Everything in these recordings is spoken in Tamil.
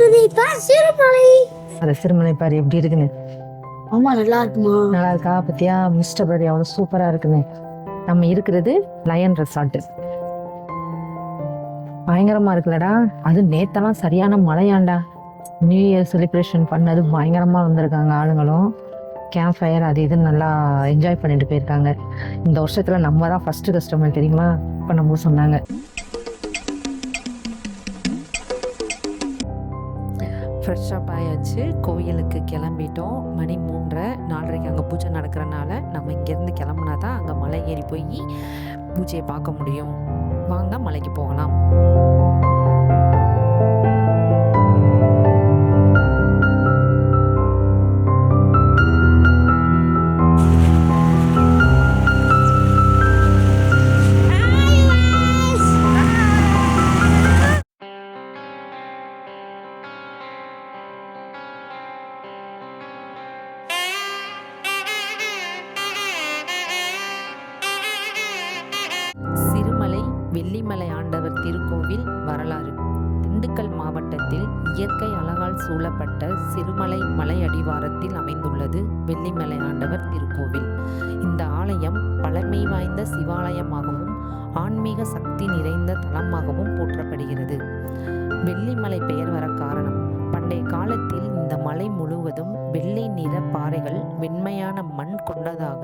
அந்த சிறுமலை பாரு எப்படி இருக்குன்னு. ஆமா, நல்லா இருக்குமா? நல்லா இருக்கா? பத்தியா மிஸ்டர் பாரு அவ்வளவு சூப்பரா இருக்குன்னு. நம்ம இருக்கிறது லயன் ரெசார்ட். பயங்கரமா இருக்குல்லடா. அது நேத்தெல்லாம் சரியான மழையாண்டா. நியூ இயர் செலிப்ரேஷன் பண்ணது பயங்கரமா வந்திருக்காங்க ஆளுங்களும். கேம்ப் ஃபயர் அது இதுன்னு நல்லா என்ஜாய் பண்ணிட்டு போயிருக்காங்க. இந்த வருஷத்துல நம்ம தான் ஃபர்ஸ்ட் கஸ்டமர் தெரியுமா? இப்போ நம்ம சொன்னாங்க. ஃப்ரெஷ்ஷப் ஆயாச்சு, கோயிலுக்கு கிளம்பிட்டோம். மணி 3:30 4:30 அங்கே பூஜை நடக்கிறனால நம்ம இங்கேருந்து கிளம்புனா தான் அங்கே மலை ஏறி போய் பூஜையை பார்க்க முடியும். வாங்க மலைக்கு போகலாம். சிறுமலை வெள்ளிமலை ஆண்டவர் திருக்கோவில் வரலாறு. திண்டுக்கல் மாவட்டத்தில் இயற்கை அழகால் சூழப்பட்ட சிறுமலை மலை அடிவாரத்தில் அமைந்துள்ளது வெள்ளிமலை ஆண்டவர் திருக்கோவில். இந்த ஆலயம் பழமை வாய்ந்த சிவாலயமாகவும் ஆன்மீக சக்தி நிறைந்த தலமாகவும் போற்றப்படுகிறது. வெள்ளிமலை பெயர் வர காரணம், பண்டைய காலத்தில் இந்த மலை முழுவதும் வெள்ளை நிற பாறைகள் வெண்மையான மண் கொண்டதாக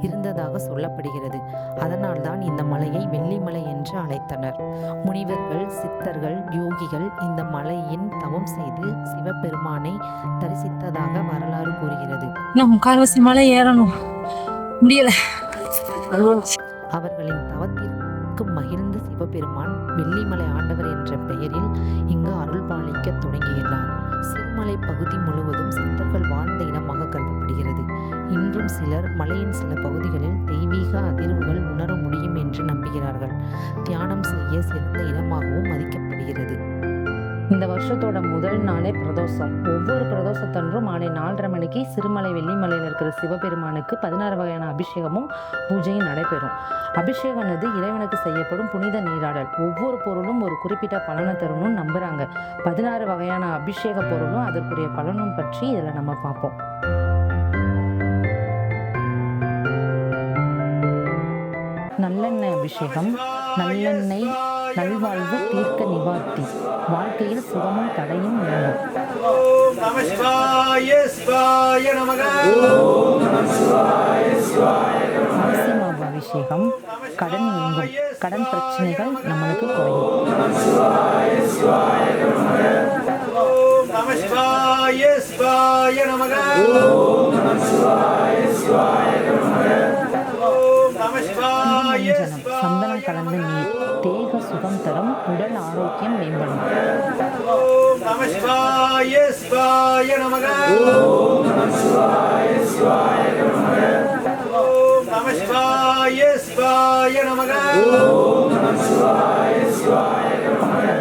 இருந்ததாக சொல்லப்படுகிறது. அதனால்தான் இந்த மலையை வெள்ளிமலை என்று அழைத்தனர். முனிவர்கள், சித்தர்கள், யோகிகள் இந்த மலையின் தவம் செய்து சிவபெருமானை தரிசித்ததாக வரலாறு கூறுகிறது. நம்ம கால்வாசி மலை ஏறணும் முடியல. அவர்களின் தவத்திற்கு மகிழ்ந்த சிவபெருமான் வெள்ளிமலை ஆண்டவர் என்ற பெயரில் இங்கு அருள் பாலிக்க தொடங்கியுள்ளார். சிறுமலை பகுதி முழுவதும் சித்தர்கள் வாழ்ந்த இடமாக கருதப்படுகிறது. இன்றும் சிலர் மலையின் சில பகுதிகளில் தெய்வீக அதிர்வுகள் உணர முடியும் என்று நம்புகிறார்கள். தியானம் செய்ய சிறந்த இடமாகவும் மதிக்கப்படுகிறது. இந்த வருஷத்தோட முதல் நாளே பிரதோஷம். ஒவ்வொரு பிரதோஷத்தன்றும் மாலை 4:30 மணிக்கு சிறுமலை வெள்ளிமலையில் இருக்கிற சிவபெருமானுக்கு 16 வகையான அபிஷேகமும் பூஜையும் நடைபெறும். அபிஷேகம்னது இறைவனுக்கு செய்யப்படும் புனித நீராடல். ஒவ்வொரு பொருளும் ஒரு குறிப்பிட்ட பலனை தரணும்னு நம்புறாங்க. 16 வகையான அபிஷேக பொருளும் அதற்குரிய பலனும் பற்றி இதில் நம்ம பார்ப்போம். நல்லெண்ணெய் அபிஷேகம். நல்லெண்ணெய் நல்வாழ்வு தீர்க்க நிவார்த்தி, வாழ்க்கையில் சுகமும் தடையும் விளங்கும். அரிசி மாவு அபிஷேகம். கடன் நீங்கும், கடன் பிரச்சனைகள் நம்மளுக்கு குறையும். சந்தனம் கலந்த நீர் தேக சுகம் தரும், உடல் ஆரோக்கியம் மேம்படும்.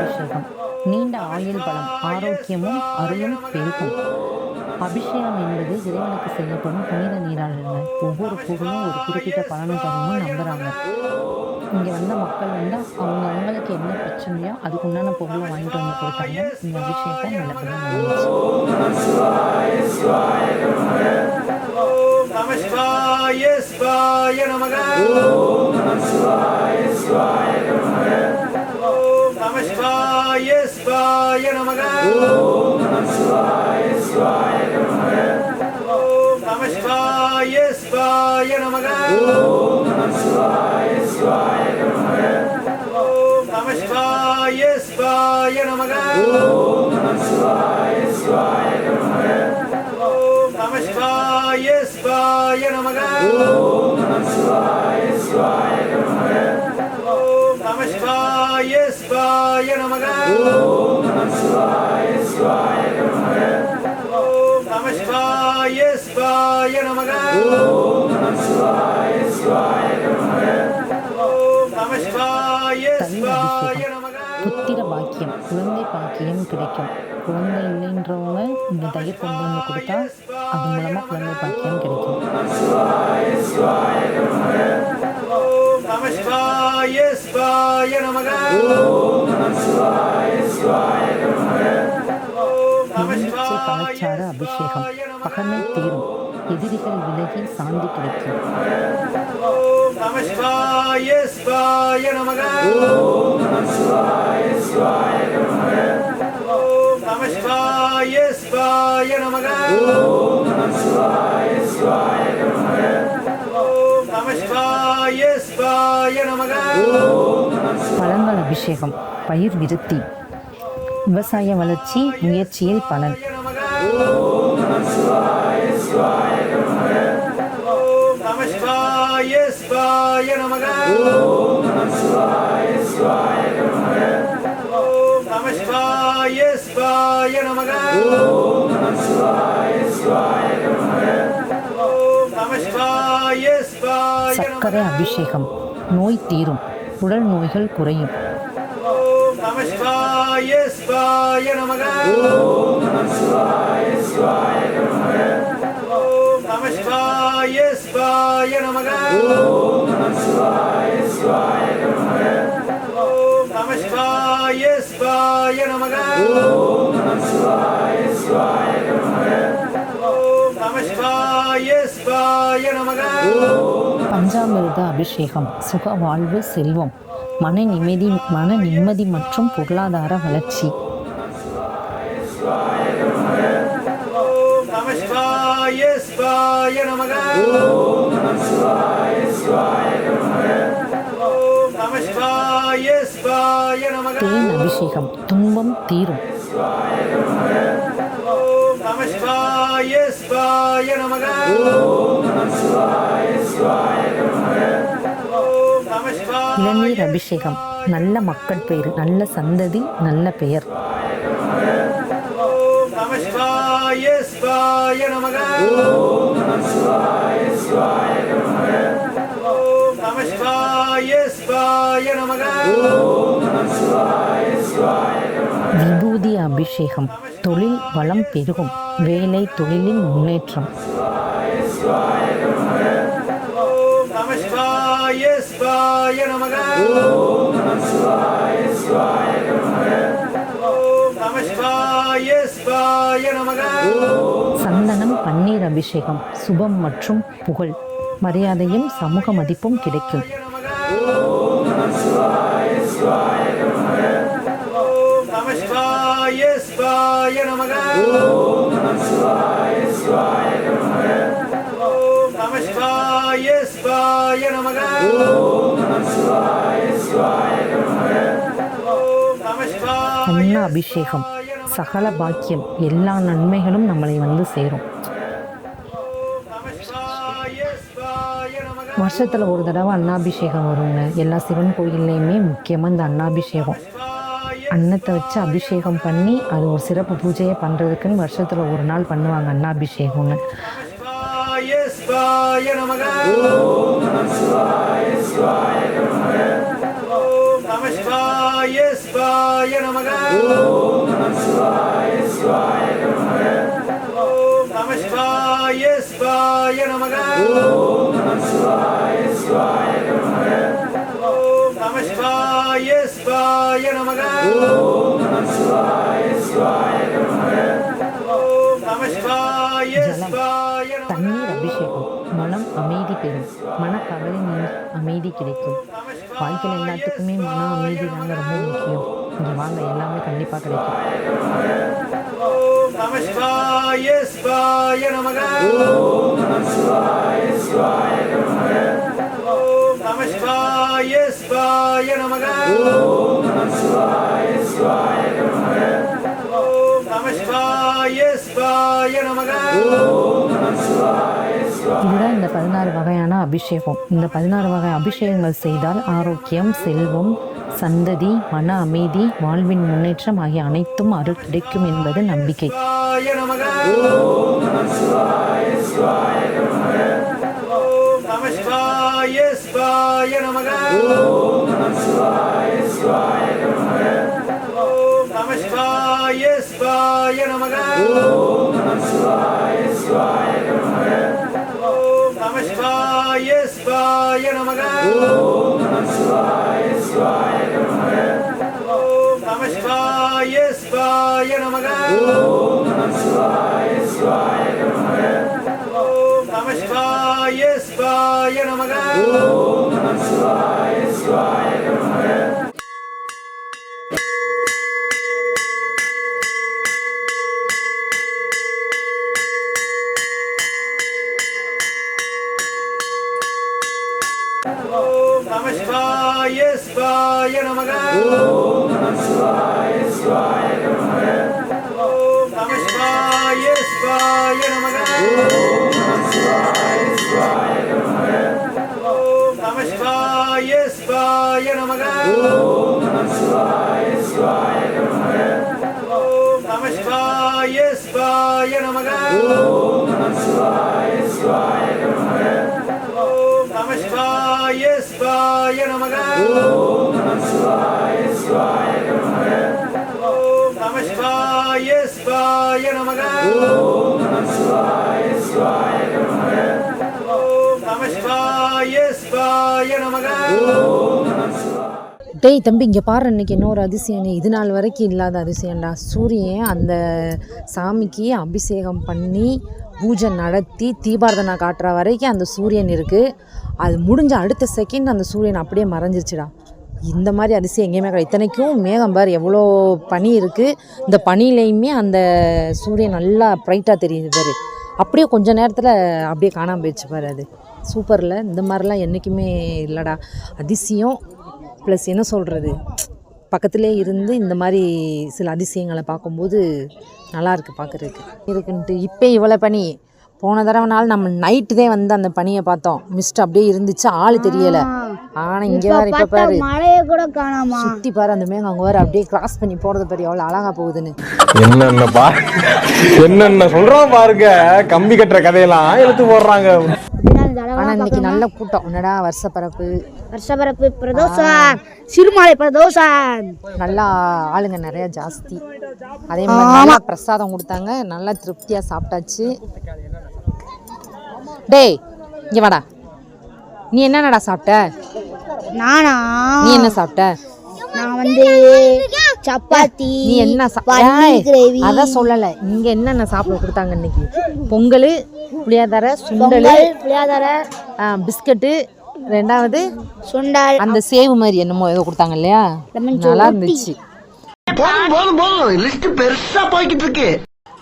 அபிஷேகம். நீண்ட ஆயுள் பலம், ஆரோக்கியமும் அருளும் பெருகும். அபிஷேகம் என்பது இறைவனுக்கு செய்யப்படும் புனித நீராடல்கள். ஒவ்வொரு பொருளும் ஒரு குறிப்பிட்ட பலனை தரும்னு நம்புறாங்க. இங்கே வந்த மக்கள் அவங்களுக்கு என்ன பிரச்சனையோ அதுக்கு உண்டான பொருளை வாங்கிட்டு வந்து கொடுத்தாங்க. இந்த அபிஷேகம் நல்லபடியாக நடந்துச்சு. புத்திர பாக்கியம், குழந்தை பாக்கியம் கிடைக்கும். குழந்தை இல்லைன்றவங்க இந்த தயிர் கொண்டு வந்து கொடுத்தா அது மூலமா குழந்தை பாக்கியம் கிடைக்கும். பழச்சாறு அபிஷேகம். பகைமை தீரும், எதிரிகள் விலகி சாந்தி கிடைக்கும். ஓம் நம சிவாய சிவாய நமக. ஓம் நம சிவாய சிவாய நமக. ஓம் நம சிவாய சிவாய நமக. ஓம் நம சிவாய சிவாய நமக. ஓம் நம சிவாய சிவாய நமக. பழங்கள் அபிஷேகம். பயிர் விருத்தி, விவசாய வளர்ச்சி, முயற்சியில் பலன். ஓம் நம சிவாய சிவாய நமக. ஓம் நம சிவாய சிவாய நமக. ஓம் நம சிவாய சிவாய நமக. ஓம் நம சிவாய சிவாய நமக. ஓம் நம சிவாய சிவாய நமக. ஓம் நம சிவாய சிவாய. சர்க்கரை அபிஷேகம். நோய் தீரும், உடல் நோய்கள் குறையும். ஓம் நம சிவாய சிவாய நமக. ஓம் நம சிவாய சிவாய நமக. ஓம் நம சிவாய சிவாய நமக. ஓம் நம சிவாய சிவாய நமக. ஓம் நம சிவாய சிவாய நமக. ஓம் நம சிவாய சிவாய நமக. ஓம் நம சிவாய சிவாய நமக. பஞ்சாமிர்த அபிஷேகம். சுக வாழ்வு, செல்வம், மன நிம்மதி மற்றும் பொருளாதார வளர்ச்சி. ஓம் நம சிவாய சிவாய நமக. ஓம் நம சிவாய சிவாய நமக. ஓம் நம சிவாய சிவாய நமக. தேன் அபிஷேகம். துன்பம் தீரும். ஓம் நம சிவாய சிவாய நமக. ஓம் நம சிவாய சிவாய நமக. ஓம் நம சிவாய. இளநீர் அபிஷேகம். நல்ல மக்கள் பெயர், நல்ல சந்ததி, நல்ல பெயர். ஓம் நம சிவாய சிவாய நமக. ஓம் நம சிவாய சிவாய நமக. ஓம் நம சிவாய சிவாய நமக. ஓம் நம சிவாய சிவாய நமக. விபூதி அபிஷேகம். தொழில் வளம் பெருகும், வேலை தொழிலில் முன்னேற்றம். ஓம் நம சிவாய சிவாய நமக. ஓம் நம சிவாய சிவாய நமக. ஓம் நம சிவாய சிவாய நமக. சந்தனம், பன்னீர் அபிஷேகம். சுபம் மற்றும் புகழ், மரியாதையும் சமூக மதிப்பும் கிடைக்கும். ஓம் நம சிவாய சிவாய நமக. ஓம் நம சிவாய சிவாய நமக. ஓம் நம சிவாய சிவாய நமக. ஓம் நம சிவாய சிவாய நமக. ஓம் நம சிவாய சிவாய நமக. ஓம் நம சிவாய. அன்ன அபிஷேகம். சகல பாக்கியம், எல்லா நன்மைகளும் நம்மளை வந்து சேரும். நம சிவாய சிவாய நமக. வருஷத்தில் ஒரு தடவை அன்னாபிஷேகம் வருங்க. எல்லா சிவன் கோயில்லையுமே முக்கியமாக இந்த அன்னாபிஷேகம். அன்னத்தை வச்சு அபிஷேகம் பண்ணி அது ஒரு சிறப்பு பூஜையை பண்ணுறதுக்குன்னு வருஷத்தில் ஒரு நாள் பண்ணுவாங்க அன்னாபிஷேகம்னு. சிவாய சிவாய நமக. ஓம் நம சிவாய சிவாய நமக. ஓம் நம சிவாய சிவாய நமக. ஓம் நம சிவாய சிவாய நமக. ஓம் நம சிவாய சிவாய நமக. ஓம் நம சிவாய சிவாய நமக. ஓம் நம சிவாய சிவாய நமக. ஓம் நம சிவாய சிவாய நமக. ஓம் நம சிவாய சிவாய நமக. தண்ணீர் அபிஷேகம். மனம் அமைதி பெறும், மனக்கவலை நீர் அமைதி கிடைக்கும். வாழ்க்கையில் எல்லாத்துக்குமே மன அமைதி தாங்க ரொம்ப முக்கியம். இங்கே வாங்க, எல்லாமே கண்டிப்பாக கிடைக்கும். ஓம் நம சிவாய சிவாய நமக. ஓம் நம சிவாய சிவாய நமக. ஓம் நம சிவாய சிவாய நமக. ஓம் நம சிவாய சிவாய நமக. ஓம் நம சிவாய சிவாய நமக. ஓம் நம சிவாய சிவாய. இதுதான் இந்த 16 வகையான அபிஷேகம். இந்த 16 வகை அபிஷேகங்கள் செய்தால் ஆரோக்கியம், செல்வம், சந்ததி, மன அமைதி, வாழ்வின் முன்னேற்றம் ஆகிய அனைத்தும் அருள் கிடைக்கும் என்பது நம்பிக்கை. சிவாய நமக. ஓம் நம சிவாய சிவாய நமக. ஓம் நம சிவாய சிவாய நமக. ஓம் நம சிவாய சிவாய நமக. ஓம் நம சிவாய சிவாய நமக. ஓம் நம சிவாய சிவாய நமக. ஓம் நம சிவாய சிவாய நமக. ஓம் நம சிவாய சிவாய நமக. ஓம் நம சிவாய சிவாய சிவாய நமக ஓம் நம சிவாய நமக ஓம் நம சிவாய நமக ஓம் நம சிவாய நமக ஓம் நம சிவாய நமக ஓம் நம சிவாய நமக ஓம் நம சிவாய நமக ஓம் நம சிவாய நமக ஓம் நம சிவாய நமக ஓம் நம சிவாய நமக ஓம் நம சிவாய நமக ஓம் நம சிவாய நமக ஓம் நம சிவாய நமக ஓம் நம சிவாய நமக ஓம் நம சிவாய நமக ஓம் நம சிவாய நமக ஓம் நம சிவாய நமக ஓம் நம சிவாய. டேய் தம்பி இங்கே பாரு, இன்னைக்கு இன்னொரு அதிசயம், இது நாள் வரைக்கும் இல்லாத அதிசயம்டா. சூரியன் அந்த சாமிக்கு அபிஷேகம் பண்ணி பூஜை நடத்தி தீபாரதனை காட்டுற வரைக்கும் அந்த சூரியன் இருக்குது. அது முடிஞ்ச அடுத்த செகண்ட் அந்த சூரியன் அப்படியே மறைஞ்சிருச்சுடா. இந்த மாதிரி அதிசயம் எங்கேயுமே கிடையாது. இத்தனைக்கும் மேகம் பார் எவ்வளோ பனி இருக்குது, இந்த பனிலையுமே அந்த சூரியன் நல்லா ப்ரைட்டாக தெரியுது பாரு. அப்படியே கொஞ்ச நேரத்தில் அப்படியே காணாமல் போயிடுச்சு பாரு. அது சூப்பரில், இந்த மாதிரிலாம் என்றைக்குமே இல்லைடா. அதிசயம் ப்ளஸ் என்ன சொல்கிறது, பக்கத்துலேயே இருந்து இந்த மாதிரி சில அதிசயங்களை பார்க்கும்போது நல்லாயிருக்கு பார்க்குறதுக்கு இருக்குன்ட்டு. இப்போ இவ்வளோ பனி, போன தடவைனாலும் நம்ம நைட்டு தான் வந்து அந்த பனியை பார்த்தோம். மிஸ்ட் அப்படியே இருந்துச்சு, ஆள் தெரியலை. ஆனால் இங்கே வேறு இப்போ பாரு மழையை கூட காணாமா, சுற்றி பாரு அந்த மேகம் அங்கே வேறு அப்படியே கிராஸ் பண்ணி போகிறது பாரு எவ்வளோ அழகாக போகுதுன்னு. என்னென்ன சொல்கிறோம் பாருங்க, கம்பி கட்டுற கதையெல்லாம் எடுத்து போடுறாங்க. ஆனால் இன்னைக்கு நல்ல கூட்டம். என்னடா வருஷப்பரப்பு பிரதோஷம், சிறுமலை பிரதோஷம், நல்லா ஆளுங்க நிறையா ஜாஸ்தி. அதே மாதிரி நல்லா பிரசாதம் கொடுத்தாங்க, நல்லா திருப்தியாக சாப்பிட்டாச்சு. டேய் இங்கே வாடா, நீ என்னடா சாப்பிட்ட? நானா? நீ என்ன சாப்பிட்ட? நான் வந்து சப்பாத்தி. நீ என்ன கிரேவி. அதான் சொல்லலை, இங்கே என்னென்ன சாப்பிட கொடுத்தாங்க இன்னைக்கு? பொங்கல், புளியாதரை, சுண்டல், புளியாதரை, பிஸ்கட்டு, ரெண்டாவது சுண்டல், அந்த சேவு மாதிரி என்னமோ ஏதோ கொடுத்தாங்க இல்லையா, நல்லா இருந்துச்சு.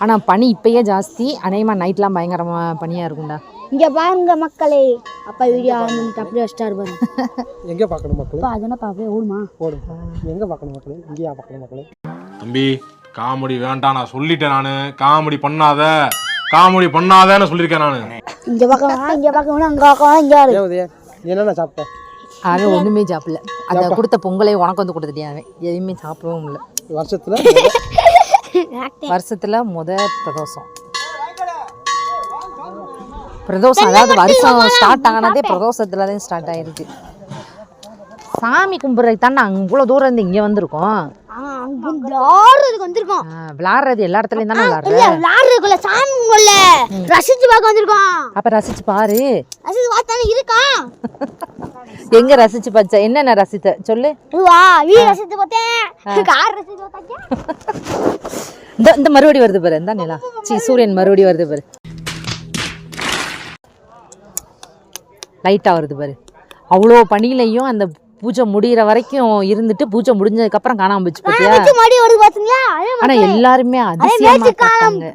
ஆனால் பனி இப்பயே ஜாஸ்தி, அநேகமாக நைட்லாம் பயங்கரமாக பனியாக இருக்கும்டா. இங்க பாருங்க மக்களே, அப்பா வீடியோ அப்படியே வச்சிட்டாரு பாருங்க. எங்க பார்க்கணும் மக்களே? அதெல்லாம் பாப்பே ஓடுமா? ஓடும். எங்க பார்க்கணும் மக்களே? இங்கேயா பார்க்கணும் மக்களே? தம்பி காமெடி வேண்டாம், நான் சொல்லிட்டேன். நான் காமெடி பண்ணாதன்னு சொல்லியிருக்கேன். நான் இங்க பார்க்கலாம், அங்க பார்க்கணும், அங்க பார்க்கலாம், இங்க என்னென்ன சாப்பிட்ட? அவன் ஒன்றுமே சாப்பிடல. அதை கொடுத்த பொங்கலை உனக்கு வந்து கொடுத்துட்டியா? அவன் எதுவுமே சாப்பிடவும் இல்லை. வருஷத்தில் பிரதோஷம், அதாவது வருஷம் ஸ்டார்ட் ஆனதே பிரதோஷத்துல தான் ஸ்டார்ட் ஆயிருக்கு. சாமி கும்பிட்றதுக்கு தான் நாங்கள் இவ்வளோ தூரம் இருந்து இங்கே வந்திருக்கோம். விளையாடுறது எல்லா இடத்துலையும் தானே விளையாடுறதுக்குள்ள சாமி கும்பிடல, ரசிச்சு பார்க்க வந்திருக்கோம். அப்ப ரசிச்சு பாரு. ரசிச்சு பார்த்தானே இருக்கா? எங்க ரசிச்சு பார்த்தா? என்னென்ன ரசித்த சொல்லு. ரசிச்சு பார்த்தேன், கார் ரசிச்சு பார்த்தேன். இந்த மறுபடி வருது பாரு, இந்த நிலா சூரியன் மறுபடி வருது பாரு, லைட்டா வருது பாரு. அவ்வளோ பனியிலையும் அந்த பூஜை முடிகிற வரைக்கும் இருந்துட்டு பூஜை முடிஞ்சதுக்கு அப்புறம் காணாம போச்சு பாத்தியா? ஆனா எல்லாருமே அதிசயமா பார்த்தாங்க.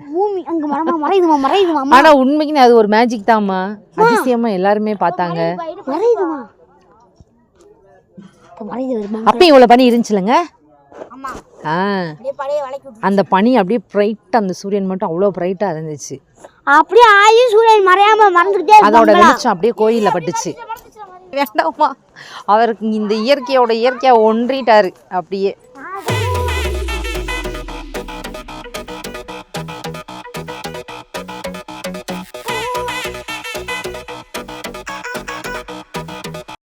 ஆனா உண்மைக்கு அது ஒரு மேஜிக் தாமா, அதிசயமா எல்லாருமே பார்த்தாங்க. அப்பயும் இவ்வளவு பனி இருந்துச்சுலங்க. அந்த பனி அப்படியே பிரைட்டா, அந்த சூரியன் மட்டும் அவ்வளோ பிரைட்டா இருந்துச்சு. அப்படியே ஆயி சூரியன் மறையாம மறந்துட்டே, அதோட வெளிச்சம் அப்படியே கோயில்ல பட்டுச்சு. வேண்டாமா, அவருக்கு இந்த இயற்கையா ஒன்றிட்டாரு அப்படியே.